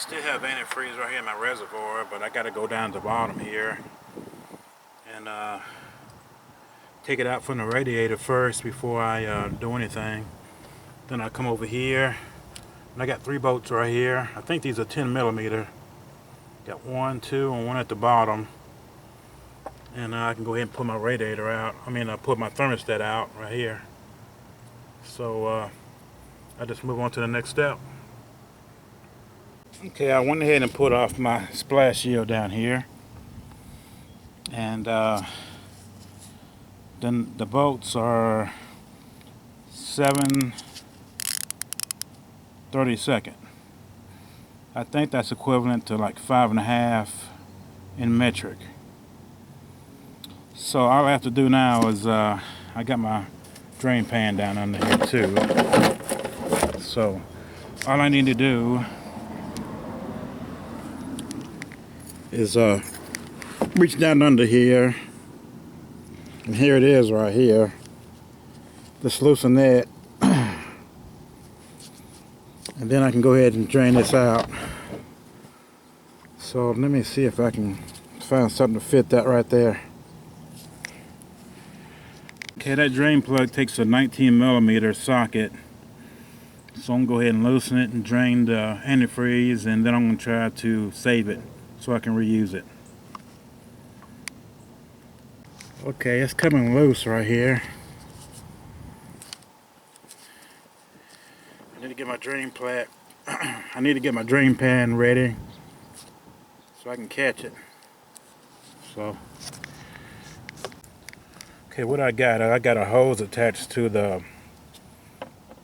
still have antifreeze right here in my reservoir, but I got to go down to the bottom here and take it out from the radiator first before I do anything. Then I come over here, and I got 3 bolts right here. I think these are 10 millimeter. Got 1, 2, and 1 at the bottom. And I can go ahead and pull my radiator out. I put my thermostat out right here. So I just move on to the next step. Okay, I went ahead and put off my splash shield down here, and then the bolts are 7/32. I think that's equivalent to like 5.5 in metric. So all I have to do now is I got my drain pan down under here too. So all I need to do is reach down under here, and here it is right here. Just loosen that, and then I can go ahead and drain this out. So let me see if I can find something to fit that right there. Okay, that drain plug takes a 19 millimeter socket, so I'm gonna go ahead and loosen it and drain the antifreeze, and then I'm gonna try to save it so I can reuse it. Okay, it's coming loose right here. I need to get my drain plug. I need to get my drain pan ready so I can catch it. So, okay, what I got a hose attached to the.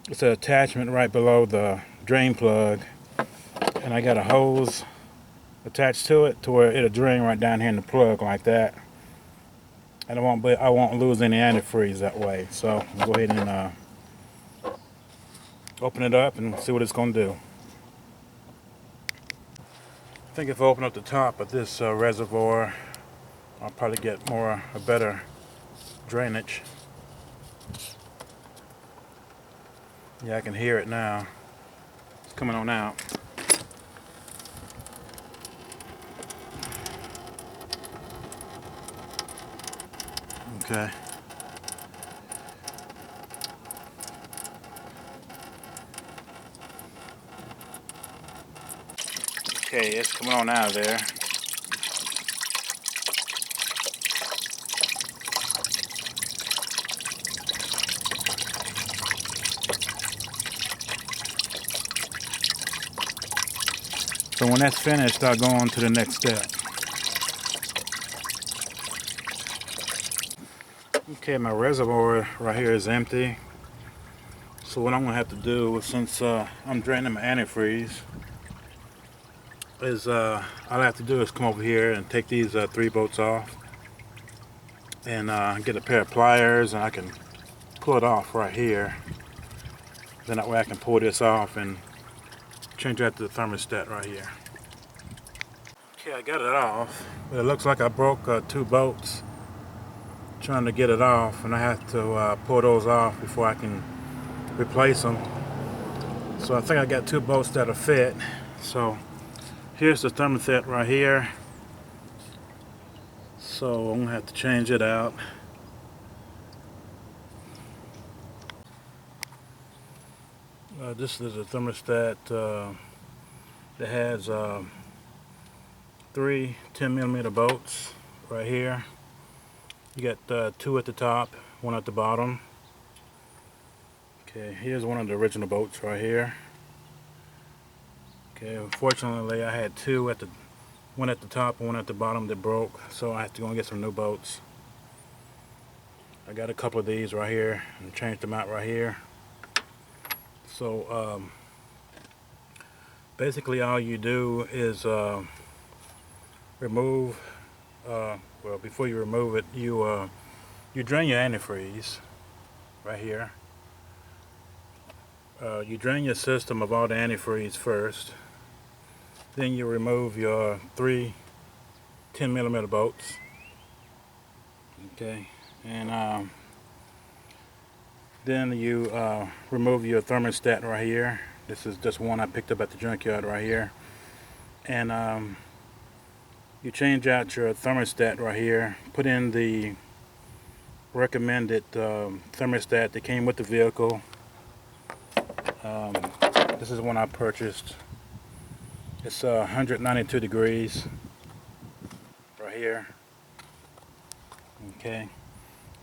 It's an attachment right below the drain plug, and I got a hose attached to it to where it'll drain right down here in the plug like that. And I won't lose any antifreeze that way. So I'll go ahead and open it up and see what it's going to do. I think if I open up the top of this reservoir, I'll probably get a better drainage. Yeah, I can hear it now. It's coming on out. Okay. Okay, it's coming on out of there. So when that's finished, I'll go on to the next step. Okay, my reservoir right here is empty. So what I'm gonna have to do, since I'm draining my antifreeze, is all I have to do is come over here and take these 3 bolts off, and get a pair of pliers, and I can pull it off right here. Then that way I can pull this off and change that to the thermostat right here. Okay, I got it off, but it looks like I broke 2 bolts trying to get it off, and I have to pull those off before I can replace them. So I think I got 2 bolts that'll fit. So here's the thermostat right here. So I'm gonna have to change it out. This is a thermostat that has 3 10 millimeter bolts right here. You got 2 at the top, 1 at the bottom. Okay, here's one of the original bolts right here. Okay, unfortunately I had 2 at the 1 at the top and 1 at the bottom that broke, so I have to go and get some new bolts. I got a couple of these right here and changed them out right here. So basically all you do is remove, well, before you remove it, you drain your antifreeze right here. You drain your system of all the antifreeze first. Then you remove your 3 10 millimeter bolts. Okay, and then you remove your thermostat right here. This is just one I picked up at the junkyard right here. and you change out your thermostat right here. Put in the recommended thermostat that came with the vehicle. Um, this is one I purchased. It's 192 degrees right here. Okay,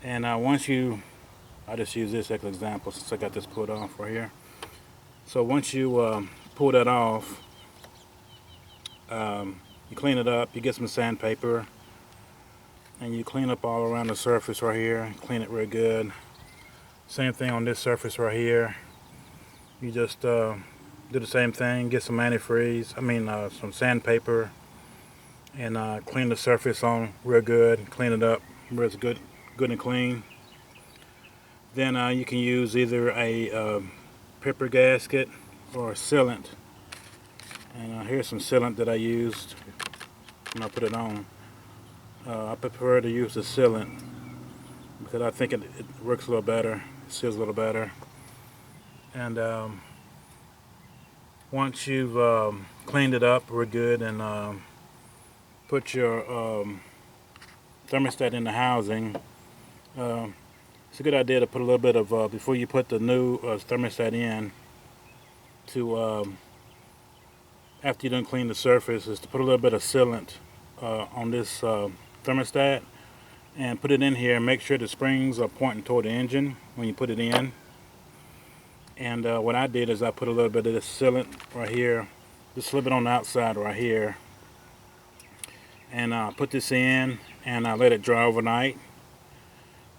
and once you, I'll just use this as an example since I got this pulled off right here. So once you pull that off, you clean it up, you get some sandpaper, and you clean up all around the surface right here. Clean it real good. Same thing on this surface right here. You just do the same thing. Get some antifreeze, some sandpaper, and clean the surface on real good. Clean it up where it's good and clean. Then you can use either a pepper gasket or a sealant. And here's some sealant that I used when I put it on. I prefer to use the sealant because I think it works a little better, it seals a little better. And once you've cleaned it up real good and put your thermostat in the housing, it's a good idea to put a little bit of, before you put the new thermostat in, to after you done clean the surface, is to put a little bit of sealant on this thermostat and put it in here and make sure the springs are pointing toward the engine when you put it in. And what I did is I put a little bit of this sealant right here, just slip it on the outside right here, and put this in and I let it dry overnight.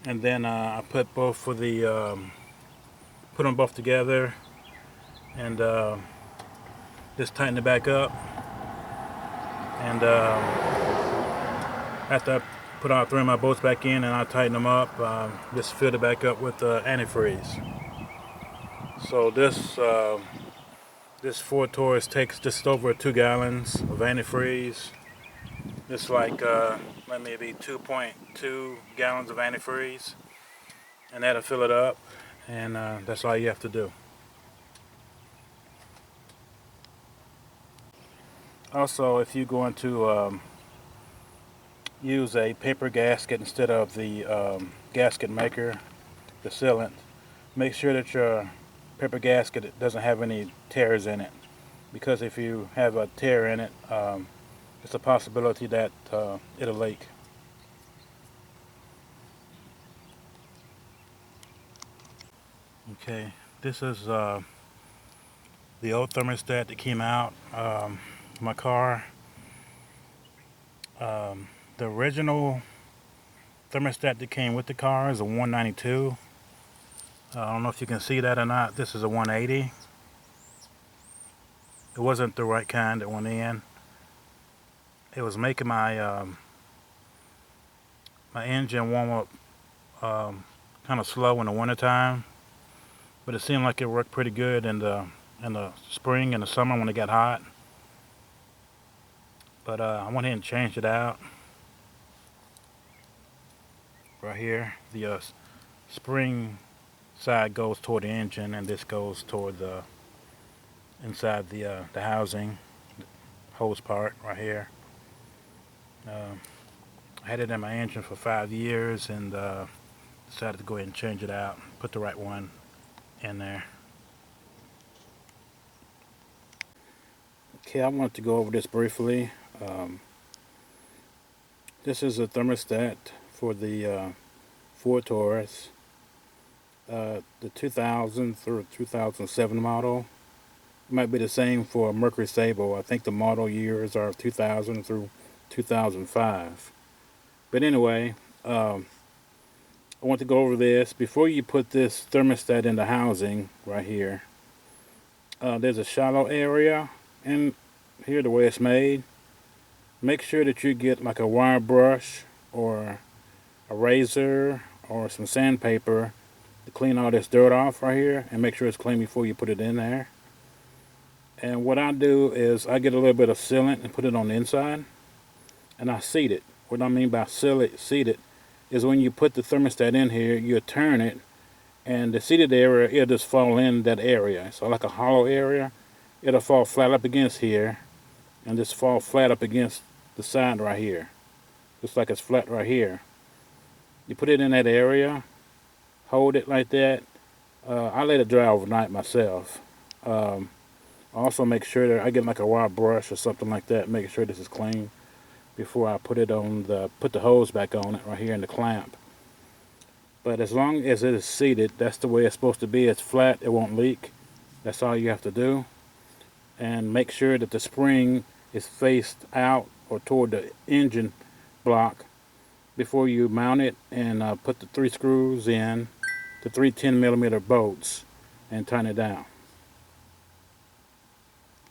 And then I put both of the put them both together and just tighten it back up. And after I put all three of my bolts back in and I tighten them up, just fill it back up with antifreeze. So this Ford Taurus takes just over 2 gallons of antifreeze. It's like maybe 2.2 gallons of antifreeze, and that'll fill it up, and that's all you have to do. Also, if you're going to use a paper gasket instead of the gasket maker, the sealant, make sure that your paper gasket doesn't have any tears in it, because if you have a tear in it, it's a possibility that it'll leak. Okay, this is the old thermostat that came out my car. The original thermostat that came with the car is a 192. I don't know if you can see that or not. This is a 180. It wasn't the right kind that went in. It was making my my engine warm up kind of slow in the wintertime, but it seemed like it worked pretty good in the spring and the summer when it got hot. But I went ahead and changed it out. Right here, the spring side goes toward the engine, and this goes toward the inside the housing hose part right here. I had it in my engine for 5 years and decided to go ahead and change it out, put the right one in there. Okay, I want to go over this briefly. This is a thermostat for the Ford Taurus, the 2000 through 2007 model. It might be the same for a Mercury Sable. I think the model years are 2000 through 2005. But anyway, I want to go over this. Before you put this thermostat in the housing right here, there's a shallow area in here the way it's made. Make sure that you get like a wire brush or a razor or some sandpaper to clean all this dirt off right here, and make sure it's clean before you put it in there. And what I do is I get a little bit of sealant and put it on the inside, and I seat it. What I mean by seat it is when you put the thermostat in here, you turn it, and the seated area, it'll just fall in that area. So like a hollow area, it'll fall flat up against here, and just fall flat up against the side right here, just like it's flat right here. You put it in that area, hold it like that. I let it dry overnight myself. Also make sure that I get like a wire brush or something like that, making sure this is clean before I put the hose back on it right here in the clamp. But as long as it is seated, that's the way it's supposed to be. It's flat, it won't leak. That's all you have to do. And make sure that the spring is faced out or toward the engine block before you mount it, and put the 3 screws in, the 3 10mm bolts, and turn it down.